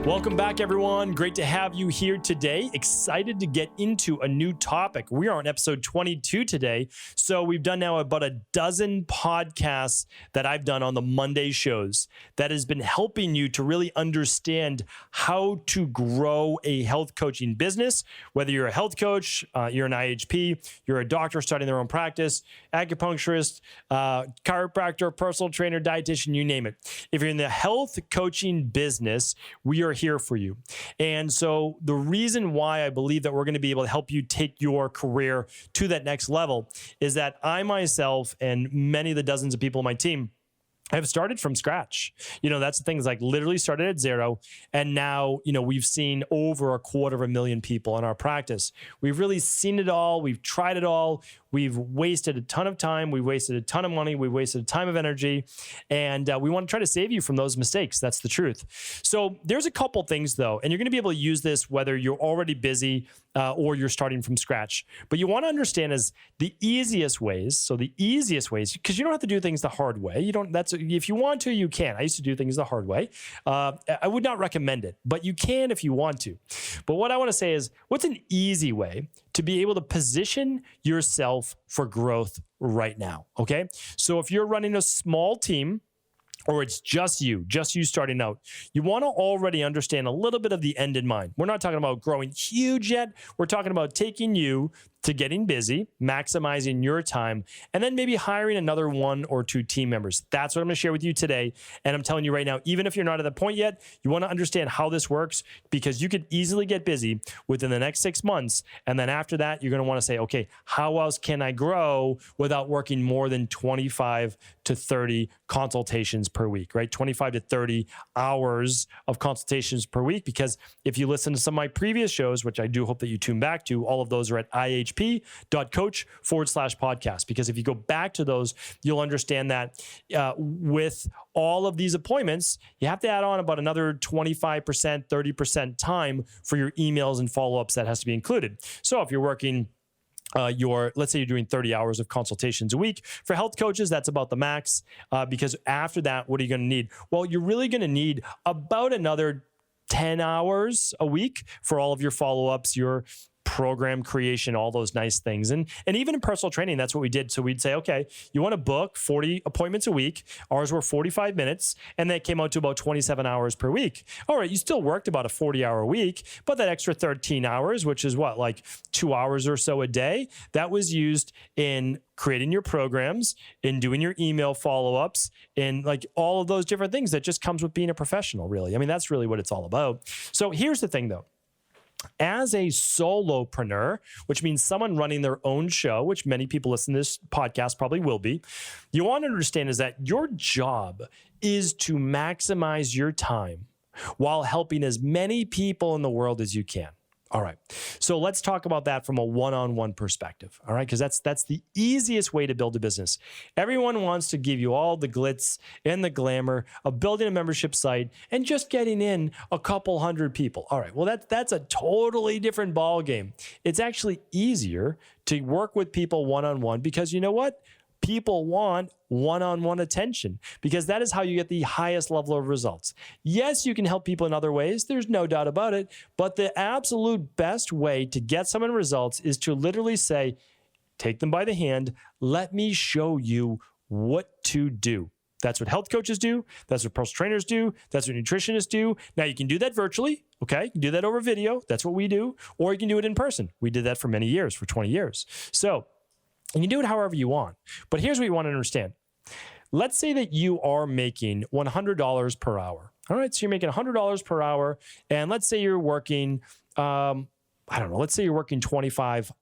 Welcome back, everyone. Great to have you here today. Excited to get into a new topic. We are on episode 22 today. So we've done now about a dozen podcasts that I've done on the Monday shows that has been helping you to really understand how to grow a health coaching business. Whether you're a health coach, you're an IHP, you're a doctor starting their own practice, acupuncturist, chiropractor, personal trainer, dietitian, you name it. If you're in the health coaching business, we are here for you. And so the reason why I believe that we're going to be able to help you take your career to that next level is that I myself and many of the dozens of people on my team have started from scratch. That's the thing, is like literally started at zero. And now, we've seen over 250,000 people in our practice. We've really seen it all. We've tried it all. We've wasted a ton of time. We've wasted a ton of money. We've wasted a ton of energy. And we want to try to save you from those mistakes. That's the truth. So there's a couple things though, and you're going to be able to use this whether you're already busy or you're starting from scratch. But you want to understand is the easiest ways. So the easiest ways, because you don't have to do things the hard way. If you want to, you can. I used to do things the hard way. I would not recommend it, but you can if you want to. But what I want to say is, what's an easy way to be able to position yourself for growth right now? Okay. So if you're running a small team, or it's just you starting out, you want to already understand a little bit of the end in mind. We're not talking about growing huge yet. We're talking about taking you to getting busy, maximizing your time, and then maybe hiring another 1 or 2 team members. That's what I'm going to share with you today. And I'm telling you right now, even if you're not at the point yet, you want to understand how this works, because you could easily get busy within the next 6 months. And then after that, you're going to want to say, okay, how else can I grow without working more than 25 to 30 consultations per week, right? 25 to 30 hours of consultations per week. Because if you listen to some of my previous shows, which I do hope that you tune back to, all of those are at ihp.coach/podcast. Because if you go back to those, you'll understand that with all of these appointments, you have to add on about another 25%, 30% time for your emails and follow-ups that has to be included. So if you're working let's say you're doing 30 hours of consultations a week. For health coaches, that's about the max, because after that, what are you going to need? Well, you're really going to need about another 10 hours a week for all of your follow-ups, your program creation, all those nice things. And even in personal training, that's what we did. So we'd say, okay, you want to book 40 appointments a week. Ours were 45 minutes, and that came out to about 27 hours per week. All right, you still worked about a 40-hour week, but that extra 13 hours, which is what, like 2 hours or so a day, that was used in creating your programs, in doing your email follow-ups, in like all of those different things that just comes with being a professional, really. I mean, that's really what it's all about. So here's the thing, though. As a solopreneur, which means someone running their own show, which many people listening to this podcast probably will be, you want to understand is that your job is to maximize your time while helping as many people in the world as you can. All right. So let's talk about that from a one-on-one perspective. All right. Because that's the easiest way to build a business. Everyone wants to give you all the glitz and the glamour of building a membership site and just getting in a couple hundred people. All right. Well, that's a totally different ball game. It's actually easier to work with people one-on-one, because you know what? People want one-on-one attention, because that is how you get the highest level of results. Yes, you can help people in other ways. There's no doubt about it. But the absolute best way to get someone results is to literally say, take them by the hand. Let me show you what to do. That's what health coaches do. That's what personal trainers do. That's what nutritionists do. Now, you can do that virtually. Okay. You can do that over video. That's what we do. Or you can do it in person. We did that for many years, for 20 years. So, and you do it however you want. But here's what you want to understand. Let's say that you are making $100 per hour. All right. So you're making $100 per hour. And let's say you're working, let's say you're working 25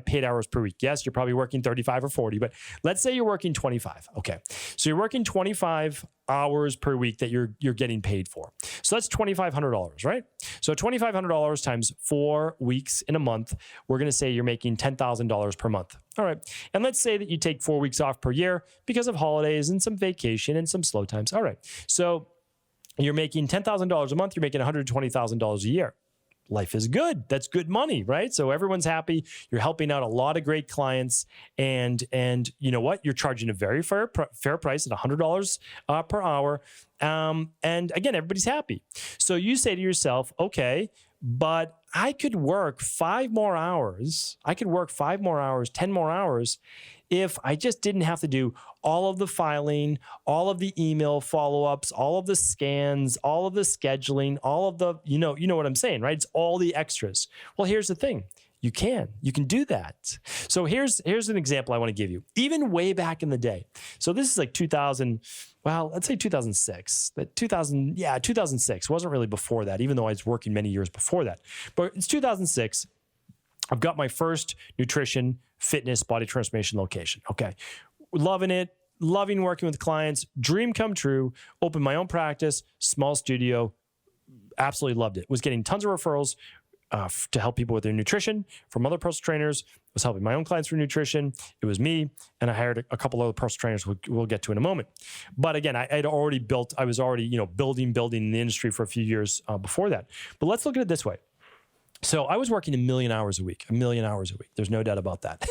paid hours per week. Yes, you're probably working 35 or 40, but let's say you're working 25. Okay. So you're working 25 hours per week that you're getting paid for. So that's $2,500, right? So $2,500 times 4 weeks in a month, we're going to say you're making $10,000 per month. All right. And let's say that you take 4 weeks off per year because of holidays and some vacation and some slow times. All right. So you're making $10,000 a month. You're making $120,000 a year. life is good. That's good money, right? So everyone's happy. You're helping out a lot of great clients, and you know what? You're charging a very fair price at $100 per hour. And again, everybody's happy. So you say to yourself, okay, but I could work 5 more hours. I could work 5 more hours, 10 more hours if I just didn't have to do all of the filing, all of the email follow-ups, all of the scans, all of the scheduling, all of the, you know what I'm saying, right? It's all the extras. Well, here's the thing. You can do that. So here's an example I want to give you. Even way back in the day. So this is like 2000, well, let's say 2006. 2006. It wasn't really before that, even though I was working many years before that. But it's 2006. I've got my first nutrition, fitness, body transformation location. Okay. Loving it. Loving working with clients. Dream come true. Opened my own practice, small studio. Absolutely loved it. Was getting tons of referrals to help people with their nutrition from other personal trainers. Was helping my own clients with nutrition. It was me, and I hired a couple other personal trainers we'll get to in a moment. But again, I was already building in the industry for a few years before that. But let's look at it this way. So I was working 1 million hours a week, 1 million hours a week. There's no doubt about that.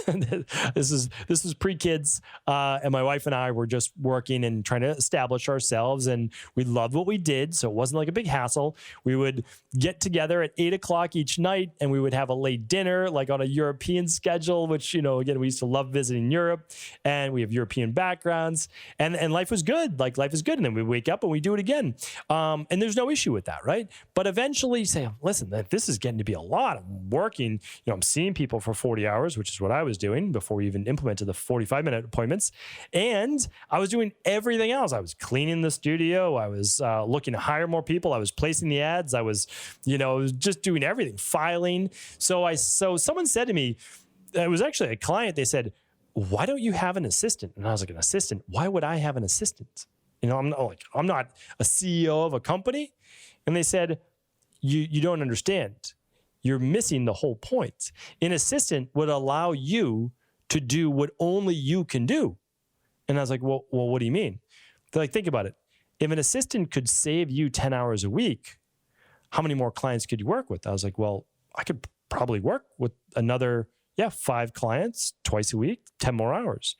This is pre-kids, and my wife and I were just working and trying to establish ourselves, and we loved what we did, so it wasn't like a big hassle. We would get together at 8 o'clock each night, and we would have a late dinner, like on a European schedule, which, again, we used to love visiting Europe, and we have European backgrounds, and life was good. Like, life is good, and then we wake up and we do it again. And there's no issue with that, right? But eventually you say, listen, this is getting to be a lot. I'm working, I'm seeing people for 40 hours, which is what I was doing before we even implemented the 45-minute appointments. And I was doing everything else. I was cleaning the studio. I was looking to hire more people. I was placing the ads. I was, just doing everything, filing. So someone said to me, it was actually a client, they said, why don't you have an assistant? And I was like, an assistant? Why would I have an assistant? I'm not a CEO of a company. And they said, you don't understand. You're missing the whole point. An assistant would allow you to do what only you can do. And I was like, well, what do you mean? They're like, think about it. If an assistant could save you 10 hours a week, how many more clients could you work with? I was like, well, I could probably work with another, 5 clients twice a week, 10 more hours.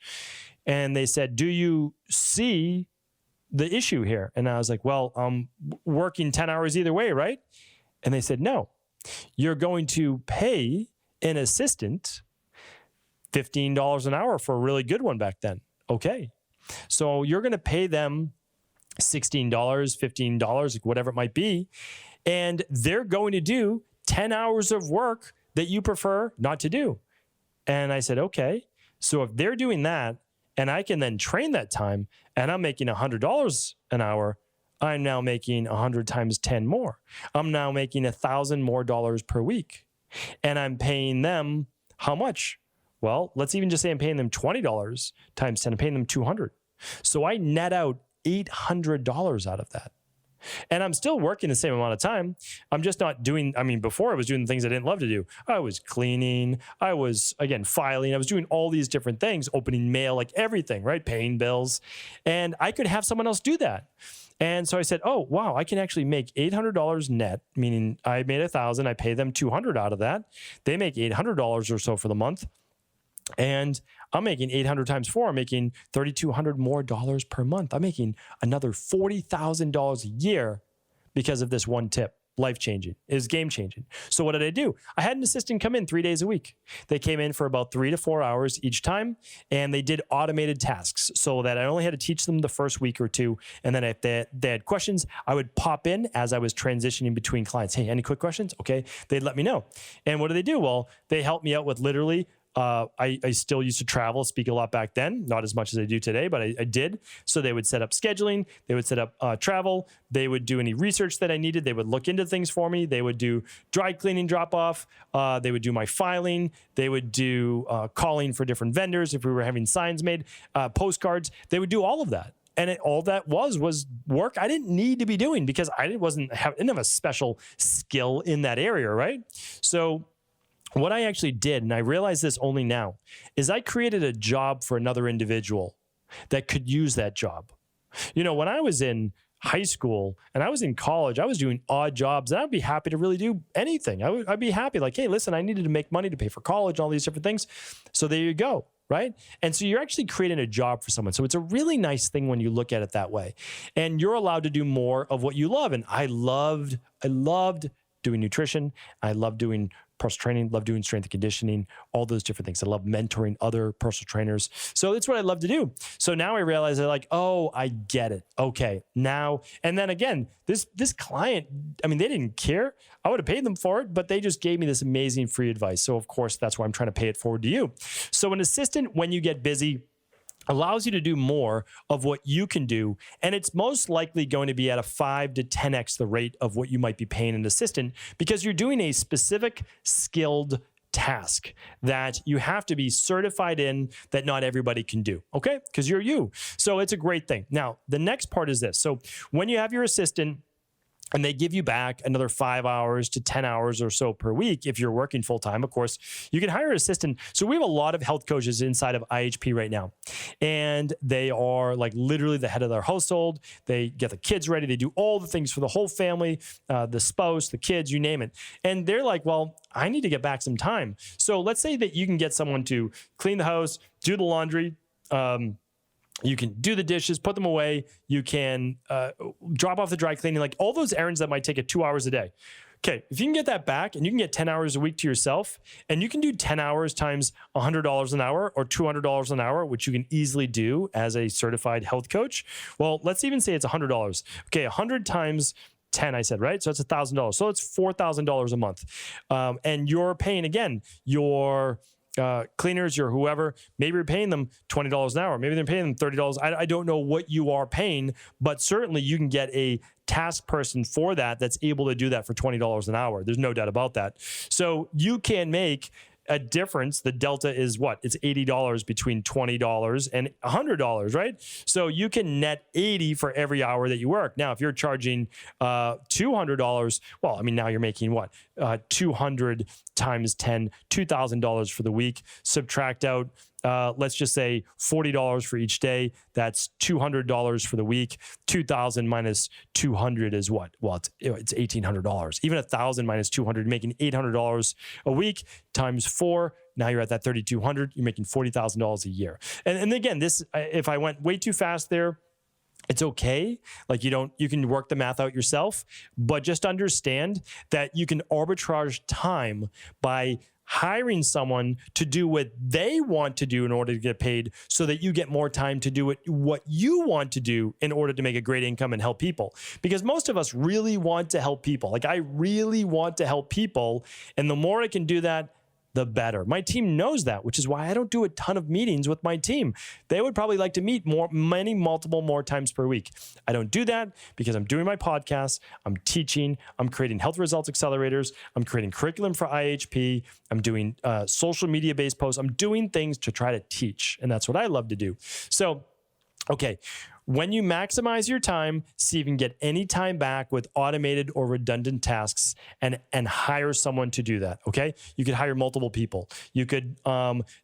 And they said, do you see the issue here? And I was like, well, I'm working 10 hours either way, right? And they said, no. You're going to pay an assistant $15 an hour for a really good one back then. Okay. So you're going to pay them $16, $15, whatever it might be. And they're going to do 10 hours of work that you prefer not to do. And I said, okay. So if they're doing that and I can then train that time and I'm making $100 an hour, I'm now making 100 times 10 more. I'm now making $1,000 more per week. And I'm paying them how much? Well, let's even just say I'm paying them $20 times 10. I'm paying them $200. So I net out $800 out of that. And I'm still working the same amount of time. I'm just not doing, before I was doing the things I didn't love to do. I was cleaning. I was, again, filing. I was doing all these different things, opening mail, like everything, right? Paying bills. And I could have someone else do that. And so I said, oh, wow, I can actually make $800 net, meaning I made $1,000. I pay them $200 out of that. They make $800 or so for the month. And I'm making 800 times 4. I'm making $3,200 more per month. I'm making another $40,000 a year because of this one tip. Life-changing. It was game-changing. So what did I do? I had an assistant come in 3 days a week. They came in for about 3 to 4 hours each time, and they did automated tasks so that I only had to teach them the first week or two. And then if they had questions, I would pop in as I was transitioning between clients. Hey, any quick questions? Okay. They'd let me know. And what do they do? Well, they helped me out with literally I still used to travel, speak a lot back then, not as much as I do today, but I did. So they would set up scheduling, they would set up travel, they would do any research that I needed, they would look into things for me, they would do dry cleaning drop off, they would do my filing, they would do calling for different vendors if we were having signs made, postcards, they would do all of that. And all that was work I didn't need to be doing because I didn't have a special skill in that area, right? So what I actually did, and I realize this only now, is I created a job for another individual that could use that job. When I was in high school and I was in college, I was doing odd jobs, and I'd be happy to really do anything. I'd be happy, like, hey, listen, I needed to make money to pay for college and all these different things. So there you go. Right. And so you're actually creating a job for someone. So it's a really nice thing when you look at it that way. And you're allowed to do more of what you love. And I loved doing nutrition. I loved doing personal training, love doing strength and conditioning, all those different things. I love mentoring other personal trainers. So it's what I love to do. So now I realize they're like, oh, I get it. Okay, now, and then again, this client, I mean, they didn't care. I would have paid them for it, but they just gave me this amazing free advice. So of course, that's why I'm trying to pay it forward to you. So an assistant, when you get busy, allows you to do more of what you can do. And it's most likely going to be at a 5 to 10x the rate of what you might be paying an assistant, because you're doing a specific skilled task that you have to be certified in, that not everybody can do. Okay. Because you're you. So it's a great thing. Now, the next part is this. So when you have your assistant, and they give you back another 5 hours to 10 hours or so per week if you're working full-time, of course, you can hire an assistant. So we have a lot of health coaches inside of IHP right now. And they are like literally the head of their household. They get the kids ready. They do all the things for the whole family, the spouse, the kids, you name it. And they're like, well, I need to get back some time. So let's say that you can get someone to clean the house, do the laundry, you can do the dishes, put them away. You can drop off the dry cleaning, like all those errands that might take you 2 hours a day. Okay, if you can get that back and you can get 10 hours a week to yourself, and you can do 10 hours times $100 an hour or $200 an hour, which you can easily do as a certified health coach. Well, let's even say it's $100. Okay, 100 times 10, I said, right? So it's $1,000. So it's $4,000 a month. And you're paying, again, your cleaners, your whoever, maybe you're paying them $20 an hour. Maybe they're paying them $30. I don't know what you are paying, but certainly you can get a task person for that that's able to do that for $20 an hour. There's no doubt about that. So you can make a difference. The delta is what? It's $80 between $20 and $100, right? So you can net 80 for every hour that you work. Now, if you're charging $200, well, I mean, now you're making what? 200 times 10, $2,000 for the week. Subtract out, let's just say $40 for each day. That's $200 for the week. 2,000 minus 200 is what? Well, it's $1,800. Even 1,000 minus 200, making $800 a week times 4. Now you're at that 3,200. You're making $40,000 a year. And again, this, if I went way too fast there, it's okay. Like you can work the math out yourself, but just understand that you can arbitrage time by hiring someone to do what they want to do in order to get paid, so that you get more time to do what you want to do in order to make a great income and help people. Because most of us really want to help people. Like I really want to help people. And the more I can do that, the better. My team knows that, which is why I don't do a ton of meetings with my team. They would probably like to meet multiple more times per week. I don't do that because I'm doing my podcast, I'm teaching, I'm creating health results accelerators, I'm creating curriculum for IHP, I'm doing social media based posts, I'm doing things to try to teach. And that's what I love to do. So, okay. When you maximize your time, see if you can get any time back with automated or redundant tasks, and hire someone to do that, okay? You could hire multiple people. You could,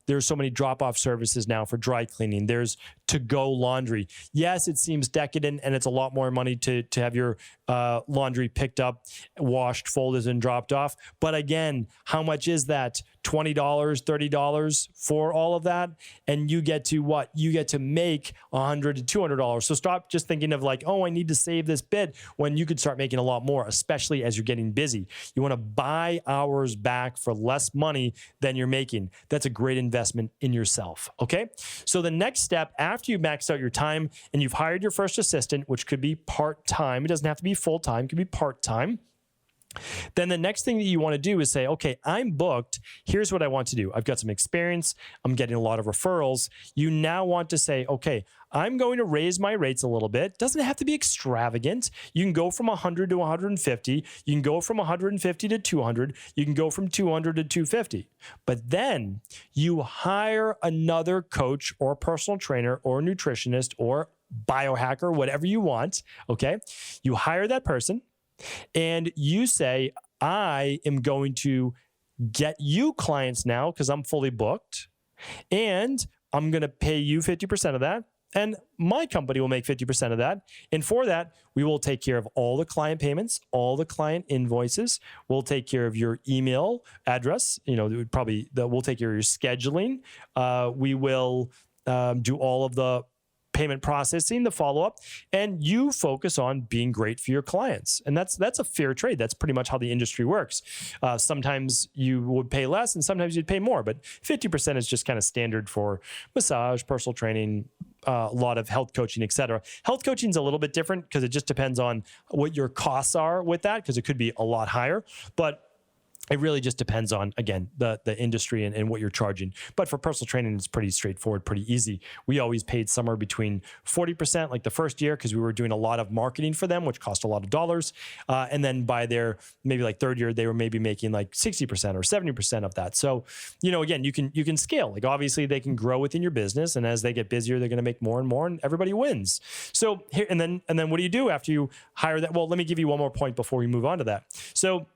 there's so many drop-off services now for dry cleaning. There's to-go laundry. Yes, it seems decadent, and it's a lot more money to have your laundry picked up, washed, folded, and dropped off. But again, how much is that? $20, $30 for all of that? And you get to what? You get to make $100 to $200. So stop just thinking of like, oh, I need to save this bit, when you could start making a lot more, especially as you're getting busy. You want to buy hours back for less money than you're making. That's a great investment in yourself, okay? So the next step, after you've maxed out your time and you've hired your first assistant, which could be part-time, it doesn't have to be full-time, it could be part-time. Then the next thing that you want to do is say, okay, I'm booked. Here's what I want to do. I've got some experience. I'm getting a lot of referrals. You now want to say, okay, I'm going to raise my rates a little bit. Doesn't have to be extravagant. You can go from 100 to 150. You can go from 150 to 200. You can go from 200 to 250. But then you hire another coach or personal trainer or nutritionist or biohacker, whatever you want, okay? You hire that person. And you say, I am going to get you clients now because I'm fully booked, and I'm going to pay you 50% of that. And my company will make 50% of that. And for that, we will take care of all the client payments, all the client invoices. We'll take care of your email address. We'll take care of your scheduling. We will do all of the payment processing, the follow-up, and you focus on being great for your clients. And that's a fair trade. That's pretty much how the industry works. Sometimes you would pay less and sometimes you'd pay more, but 50% is just kind of standard for massage, personal training, a lot of health coaching, et cetera. Health coaching is a little bit different because it just depends on what your costs are with that, because it could be a lot higher. But it really just depends on, again, the industry and what you're charging. But for personal training, it's pretty straightforward, pretty easy. We always paid somewhere between 40%, like the first year, because we were doing a lot of marketing for them, which cost a lot of dollars. And then by their maybe like third year, they were maybe making like 60% or 70% of that. So, again, you can scale. Like obviously they can grow within your business, and as they get busier, they're going to make more and more, and everybody wins. So here, and then what do you do after you hire that? Well, let me give you one more point before we move on to that. So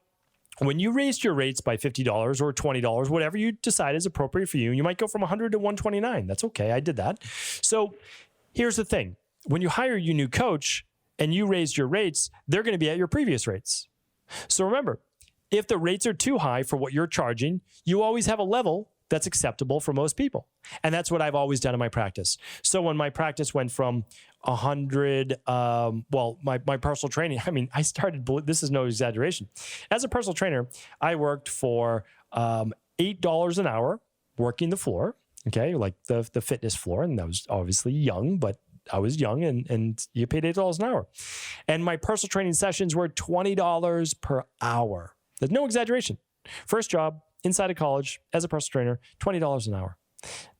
when you raised your rates by $50 or $20, whatever you decide is appropriate for you, you might go from $100 to $129. That's okay. I did that. So here's the thing. When you hire your new coach and you raise your rates, they're going to be at your previous rates. So remember, if the rates are too high for what you're charging, you always have a level that's acceptable for most people. And that's what I've always done in my practice. So when my practice went from 100, my personal training, I started, this is no exaggeration. As a personal trainer, I worked for $8 an hour working the floor, okay, like the fitness floor. And I was obviously young, but I was young and you paid $8 an hour. And my personal training sessions were $20 per hour. There's no exaggeration. First job, inside of college, as a personal trainer, $20 an hour.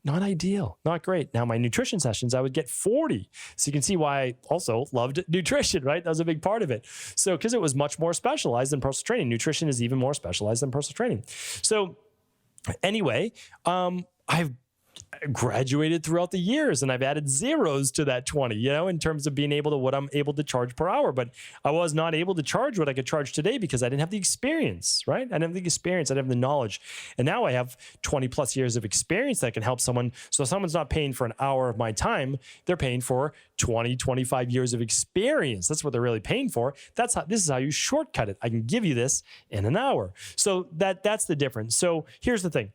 Not ideal, not great. Now, my nutrition sessions, I would get $40. So you can see why I also loved nutrition, right? That was a big part of it. So, because it was much more specialized than personal training. Nutrition is even more specialized than personal training. So anyway, I've graduated throughout the years and I've added zeros to that 20, in terms of being able to what I'm able to charge per hour. But I was not able to charge what I could charge today because I didn't have the experience, right? I didn't have the experience. I didn't have the knowledge. And now I have 20 plus years of experience that can help someone. So someone's not paying for an hour of my time. They're paying for 20, 25 years of experience. That's what they're really paying for. This is how you shortcut it. I can give you this in an hour. So that's the difference. So here's the thing.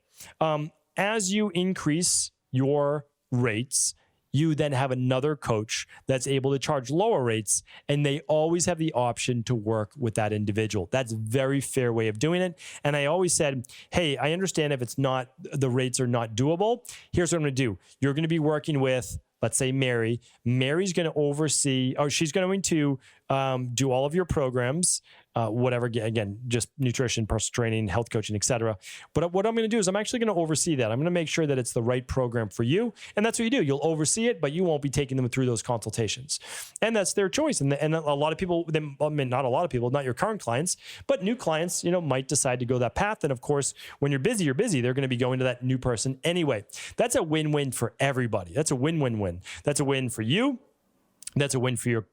As you increase your rates, you then have another coach that's able to charge lower rates, and they always have the option to work with that individual. That's a very fair way of doing it. And I always said, hey, I understand if the rates are not doable. Here's what I'm going to do. You're going to be working with, let's say, Mary. Mary's going to oversee, or she's going to do all of your programs, whatever, again, just nutrition, personal training, health coaching, et cetera. But what I'm going to do is I'm actually going to oversee that. I'm going to make sure that it's the right program for you. And that's what you do. You'll oversee it, but you won't be taking them through those consultations. And that's their choice. And a lot of people, not a lot of people, not your current clients, but new clients, might decide to go that path. And of course, when you're busy, they're going to be going to that new person anyway. That's a win-win for everybody. That's a win-win-win. That's a win for you. That's a win for your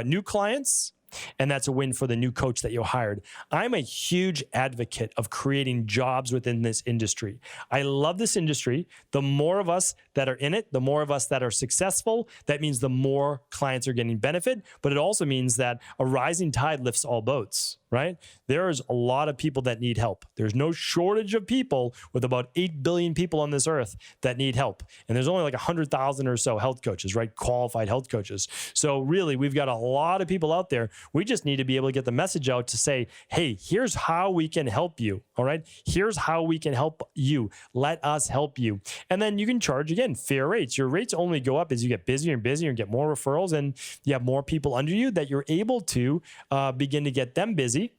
new clients. And that's a win for the new coach that you hired. I'm a huge advocate of creating jobs within this industry. I love this industry. The more of us that are in it, the more of us that are successful, that means the more clients are getting benefit. But it also means that a rising tide lifts all boats, right? There's a lot of people that need help. There's no shortage of people with about 8 billion people on this earth that need help. And there's only like 100,000 or so health coaches, right? Qualified health coaches. So really, we've got a lot of people out there. We just need to be able to get the message out to say, hey, here's how we can help you. All right. Here's how we can help you. Let us help you. And then you can charge, again, fair rates. Your rates only go up as you get busier and busier and get more referrals, and you have more people under you that you're able to begin to get them busy.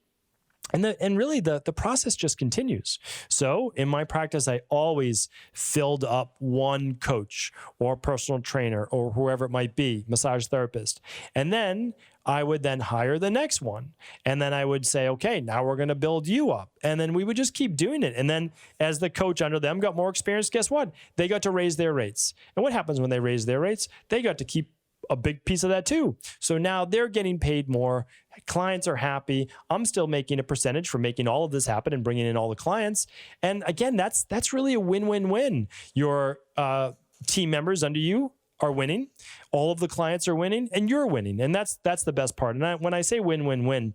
And really the process just continues. So in my practice, I always filled up one coach or personal trainer or whoever it might be, massage therapist. And then I would then hire the next one. And then I would say, okay, now we're going to build you up. And then we would just keep doing it. And then as the coach under them got more experience, guess what? They got to raise their rates. And what happens when they raise their rates? They got to keep a big piece of that too. So now they're getting paid more. Clients are happy. I'm still making a percentage for making all of this happen and bringing in all the clients. And again, that's really a win-win-win. Your team members under you are winning, all of the clients are winning, and you're winning. And that's the best part. And when I say win, win, win,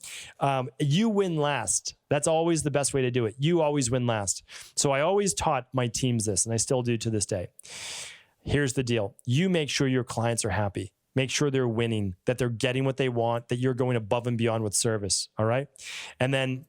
you win last. That's always the best way to do it. You always win last. So I always taught my teams this, and I still do to this day. Here's the deal. You make sure your clients are happy. Make sure they're winning, that they're getting what they want, that you're going above and beyond with service. All right. And then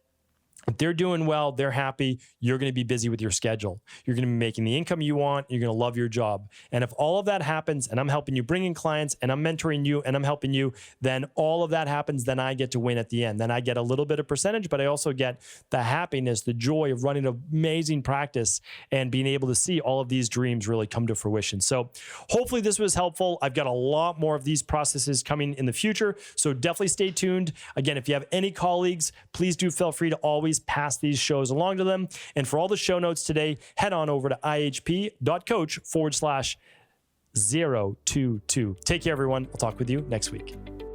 if they're doing well, they're happy, you're going to be busy with your schedule. You're going to be making the income you want. You're going to love your job. And if all of that happens, and I'm helping you bring in clients, and I'm mentoring you, and I'm helping you, then all of that happens, then I get to win at the end. Then I get a little bit of percentage, but I also get the happiness, the joy of running an amazing practice and being able to see all of these dreams really come to fruition. So hopefully this was helpful. I've got a lot more of these processes coming in the future. So definitely stay tuned. Again, if you have any colleagues, please do feel free to always pass these shows along to them. And for all the show notes today, head on over to ihp.coach/022. Take care, everyone. I'll talk with you next week.